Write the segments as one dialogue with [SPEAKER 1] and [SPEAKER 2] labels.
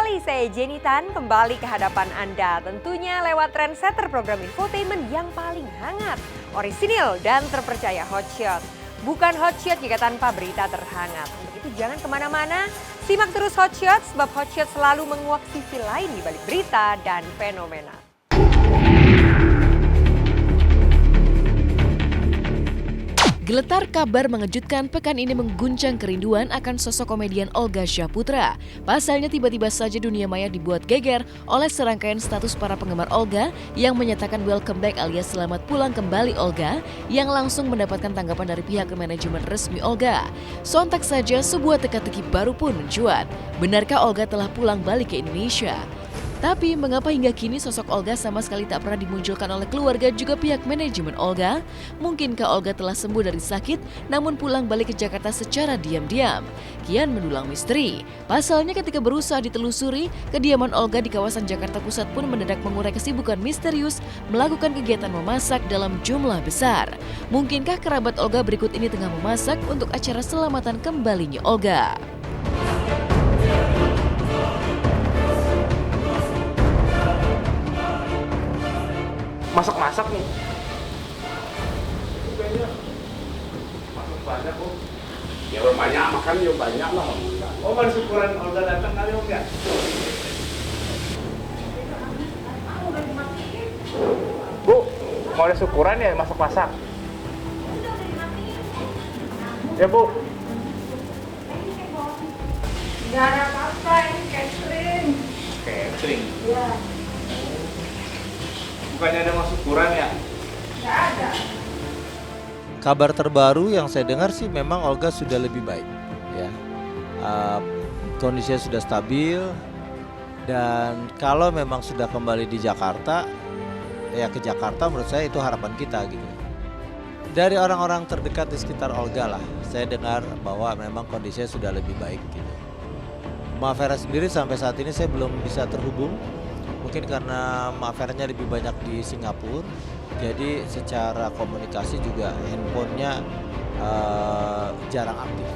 [SPEAKER 1] sekali, saya Jenny Tan kembali ke hadapan Anda. Tentunya lewat trendsetter program infotainment yang paling hangat, orisinil dan terpercaya Hotshot. Bukan Hotshot jika tanpa berita terhangat. Untuk itu jangan kemana-mana, simak terus Hotshot sebab Hotshot selalu menguak sisi lain di balik berita dan fenomena.
[SPEAKER 2] Geletar kabar mengejutkan pekan ini mengguncang kerinduan akan sosok komedian Olga Syahputra. Pasalnya tiba-tiba saja dunia maya dibuat geger oleh serangkaian status para penggemar Olga yang menyatakan welcome back alias selamat pulang kembali Olga yang langsung mendapatkan tanggapan dari pihak manajemen resmi Olga. Sontak saja sebuah teka-teki baru pun mencuat. Benarkah Olga telah pulang balik ke Indonesia? Tapi mengapa hingga kini sosok Olga sama sekali tak pernah dimunculkan oleh keluarga juga pihak manajemen Olga? Mungkinkah Olga telah sembuh dari sakit namun pulang balik ke Jakarta secara diam-diam? Kian mendulang misteri. Pasalnya ketika berusaha ditelusuri, kediaman Olga di kawasan Jakarta Pusat pun mendadak mengurai kesibukan misterius melakukan kegiatan memasak dalam jumlah besar. Mungkinkah kerabat Olga berikut ini tengah memasak untuk acara selamatan kembalinya Olga?
[SPEAKER 3] Masak-masak nih. Kayaknya masak banyak kok. Ya banyak, makan ya banyak lah. Oh, baru syukuran Olga datang kali Om ya? Bu, mau ada syukuran ya masak-masak? Ya Bu.
[SPEAKER 4] Nggak ada apa-apa, ini catering.
[SPEAKER 3] Catering?
[SPEAKER 4] Iya.
[SPEAKER 3] Bukannya ada mau syukuran ya?
[SPEAKER 4] Nggak ada.
[SPEAKER 5] Kabar terbaru yang saya dengar sih memang Olga sudah lebih baik, ya. Kondisinya sudah stabil dan kalau memang sudah kembali di Jakarta, ya ke Jakarta menurut saya itu harapan kita gitu. Dari orang-orang terdekat di sekitar Olga lah, saya dengar bahwa memang kondisinya sudah lebih baik gitu. Mbak Vera sendiri sampai saat ini saya belum bisa terhubung. Mungkin karena Mbak Veranya lebih banyak di Singapura, jadi secara komunikasi juga handphonenya jarang aktif.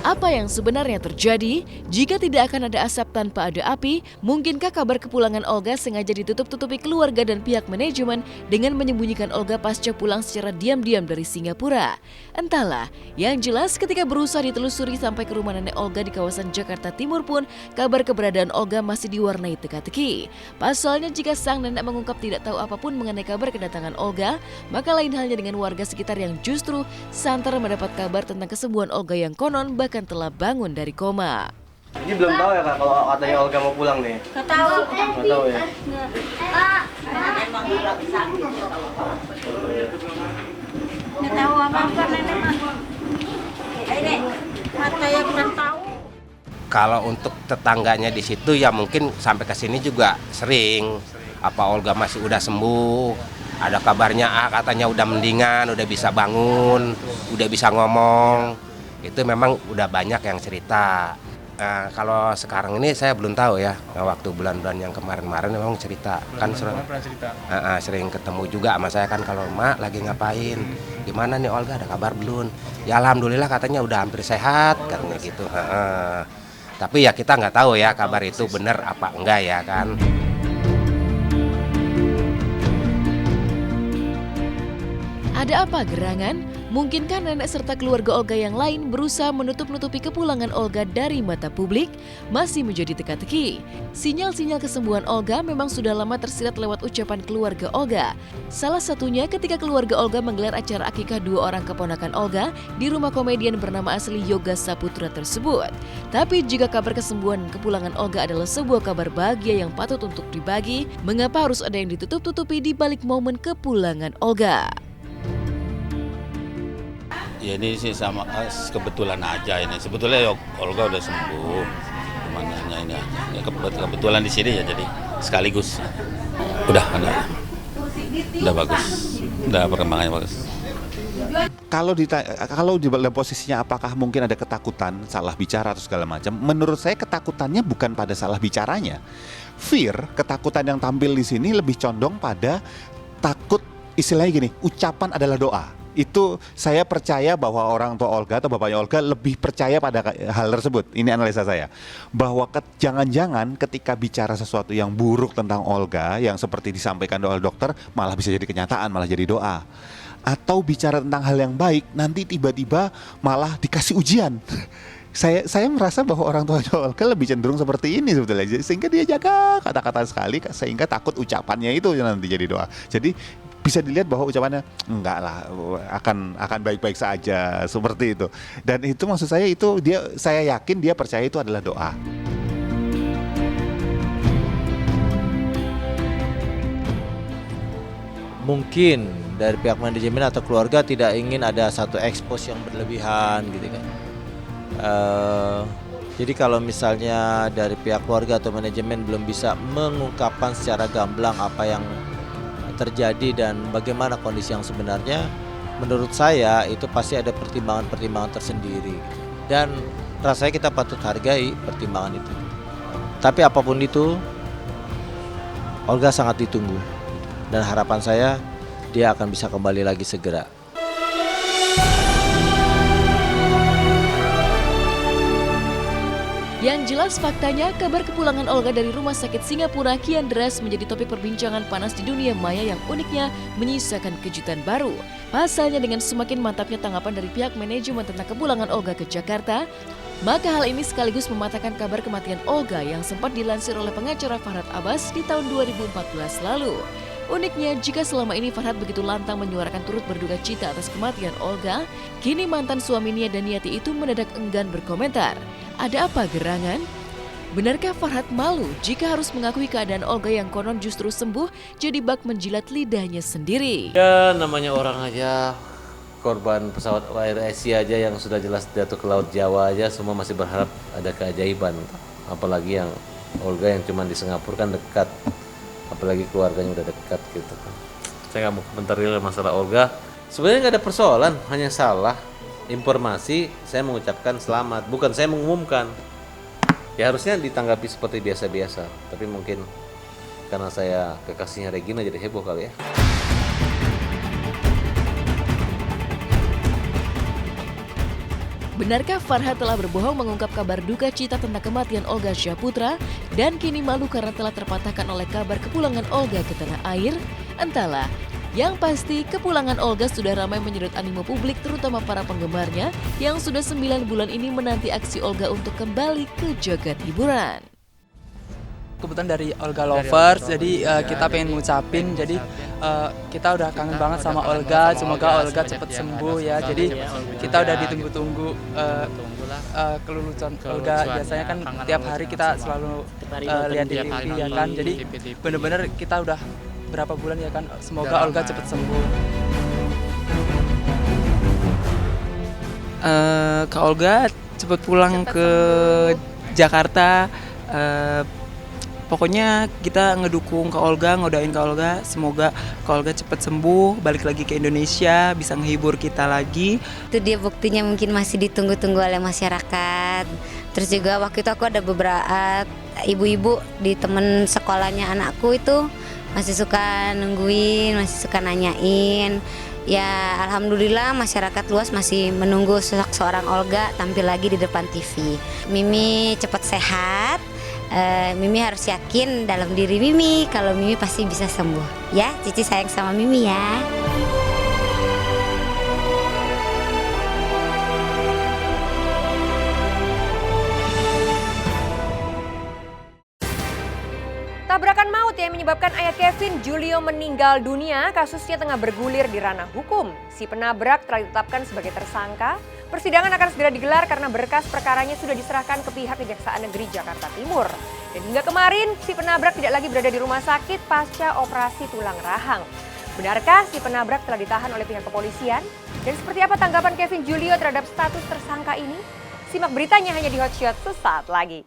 [SPEAKER 2] Apa yang sebenarnya terjadi? Jika tidak akan ada asap tanpa ada api, mungkinkah kabar kepulangan Olga sengaja ditutup-tutupi keluarga dan pihak manajemen dengan menyembunyikan Olga pasca pulang secara diam-diam dari Singapura? Entahlah, yang jelas ketika berusaha ditelusuri sampai ke rumah nenek Olga di kawasan Jakarta Timur pun, kabar keberadaan Olga masih diwarnai teka-teki. Pasalnya jika sang nenek mengungkap tidak tahu apapun mengenai kabar kedatangan Olga, maka lain halnya dengan warga sekitar yang justru santer mendapat kabar tentang kesembuhan Olga yang konon bahkan telah bangun dari koma.
[SPEAKER 6] Ini belum tahu ya Kak kalau katanya Olga mau pulang nih?
[SPEAKER 4] Nggak tahu.
[SPEAKER 6] Nggak tahu ya?
[SPEAKER 4] Nggak tahu apa-apa nenek mah. Ini mata yang kurang tahu.
[SPEAKER 7] Kalau untuk tetangganya di situ ya mungkin sampai ke sini juga sering. Apa Olga masih udah sembuh? Ada kabarnya katanya udah mendingan, udah bisa bangun, udah bisa ngomong. Itu memang udah banyak yang cerita. Kalau sekarang ini saya belum tahu ya. Waktu bulan-bulan yang kemarin-kemarin memang cerita. Kan sering ketemu juga sama saya kan kalau Mak lagi ngapain. Gimana nih Olga ada kabar belum? Ya alhamdulillah katanya udah hampir sehat katanya gitu. Tapi ya kita nggak tahu ya kabar itu benar apa enggak ya kan.
[SPEAKER 2] Ada apa gerangan? Mungkinkah nenek serta keluarga Olga yang lain berusaha menutup-nutupi kepulangan Olga dari mata publik? Masih menjadi teka-teki. Sinyal-sinyal kesembuhan Olga memang sudah lama tersirat lewat ucapan keluarga Olga. Salah satunya ketika keluarga Olga menggelar acara akikah dua orang keponakan Olga di rumah komedian bernama asli Yoga Saputra tersebut. Tapi jika kabar kesembuhan dan kepulangan Olga adalah sebuah kabar bahagia yang patut untuk dibagi, mengapa harus ada yang ditutup-tutupi di balik momen kepulangan Olga?
[SPEAKER 8] Ya ini sih sama kebetulan aja ini. Sebetulnya ya Olga udah sembuh. Cuman hanya ini aja. Ya kebetulan di sini ya jadi sekaligus. Udah bagus. Udah perkembangannya bagus.
[SPEAKER 9] Kalau di dalam posisinya apakah mungkin ada ketakutan salah bicara atau segala macam? Menurut saya ketakutannya bukan pada salah bicaranya. Ketakutan yang tampil di sini lebih condong pada takut, istilahnya gini, ucapan adalah doa. Itu saya percaya bahwa orang tua Olga atau bapaknya Olga lebih percaya pada hal tersebut. Ini analisa saya. Bahwa jangan-jangan ketika bicara sesuatu yang buruk tentang Olga, yang seperti disampaikan oleh dokter, malah bisa jadi kenyataan, malah jadi doa. Atau bicara tentang hal yang baik, nanti tiba-tiba malah dikasih ujian. Saya merasa bahwa orang tua Olga lebih cenderung seperti ini sebetulnya, sehingga dia jaga kata-kata sekali, sehingga takut ucapannya itu nanti jadi doa. Jadi bisa dilihat bahwa ucapannya enggak lah, akan baik-baik saja, seperti itu. Dan itu maksud saya, itu saya yakin dia percaya itu adalah doa.
[SPEAKER 5] Mungkin dari pihak manajemen atau keluarga tidak ingin ada satu expose yang berlebihan gitu kan. Jadi kalau misalnya dari pihak keluarga atau manajemen belum bisa mengungkapkan secara gamblang apa yang terjadi dan bagaimana kondisi yang sebenarnya, menurut saya itu pasti ada pertimbangan-pertimbangan tersendiri. Dan rasanya kita patut hargai pertimbangan itu. Tapi apapun itu, Olga sangat ditunggu. Dan harapan saya dia akan bisa kembali lagi segera.
[SPEAKER 2] Yang jelas faktanya, kabar kepulangan Olga dari rumah sakit Singapura kian deras menjadi topik perbincangan panas di dunia maya yang uniknya menyisakan kejutan baru. Pasalnya dengan semakin mantapnya tanggapan dari pihak manajemen tentang kepulangan Olga ke Jakarta, maka hal ini sekaligus mematahkan kabar kematian Olga yang sempat dilansir oleh pengacara Farhad Abbas di tahun 2014 lalu. Uniknya, jika selama ini Farhad begitu lantang menyuarakan turut berduka cita atas kematian Olga, kini mantan suami Nia Daniati itu mendadak enggan berkomentar. Ada apa gerangan? Benarkah Farhad malu jika harus mengakui keadaan Olga yang konon justru sembuh jadi bak menjilat lidahnya sendiri?
[SPEAKER 5] Ya namanya orang aja, korban pesawat Air Asia aja yang sudah jelas jatuh ke Laut Jawa aja, semua masih berharap ada keajaiban. Apalagi yang Olga yang cuma di Singapura kan dekat, apalagi keluarganya udah dekat gitu kan. Saya nggak mau komentar masalah Olga. Sebenarnya nggak ada persoalan, hanya salah informasi. Saya mengucapkan selamat, bukan saya mengumumkan. Ya harusnya ditanggapi seperti biasa-biasa, tapi mungkin karena saya kekasihnya Regina jadi heboh kali ya.
[SPEAKER 2] Benarkah Farhad telah berbohong mengungkap kabar duka cita tentang kematian Olga Syaputra dan kini malu karena telah terpatahkan oleh kabar kepulangan Olga ke tanah air? Entahlah. Yang pasti, kepulangan Olga sudah ramai menyedot animo publik terutama para penggemarnya yang sudah 9 bulan ini menanti aksi Olga untuk kembali ke jagat hiburan.
[SPEAKER 10] Kebetulan dari Olga Lovers, jadi kita pengen ngucapin, jadi kita udah kangen banget sama Olga, semoga Olga cepat sembuh ya. Jadi kita udah ditunggu-tunggu kelulusan Olga, biasanya kan tiap hari kita selalu lihat di TV ya kan, jadi bener-bener kita udah berapa bulan ya kan, semoga Olga cepat sembuh.
[SPEAKER 11] Kak Olga cepat pulang ke Jakarta. Pokoknya kita ngedukung Kak Olga, ngodain Kak Olga, semoga Kak Olga cepat sembuh, balik lagi ke Indonesia, bisa menghibur kita lagi.
[SPEAKER 12] Itu dia buktinya mungkin masih ditunggu-tunggu oleh masyarakat. Terus juga waktu itu aku ada beberapa ibu-ibu di temen sekolahnya anakku itu masih suka nungguin, masih suka nanyain. Ya alhamdulillah masyarakat luas masih menunggu sosok seorang Olga tampil lagi di depan TV. Mimi cepat sehat. Mimi harus yakin dalam diri Mimi kalau Mimi pasti bisa sembuh. Ya, Cici sayang sama Mimi ya.
[SPEAKER 1] Tabrakan maut yang menyebabkan ayah Kevin Julio meninggal dunia, kasusnya tengah bergulir di ranah hukum. Si penabrak telah ditetapkan sebagai tersangka. Persidangan akan segera digelar karena berkas perkaranya sudah diserahkan ke pihak Kejaksaan Negeri Jakarta Timur. Dan hingga kemarin, si penabrak tidak lagi berada di rumah sakit pasca operasi tulang rahang. Benarkah si penabrak telah ditahan oleh pihak kepolisian? Dan seperti apa tanggapan Kevin Julio terhadap status tersangka ini? Simak beritanya hanya di Hot Shot sesaat lagi.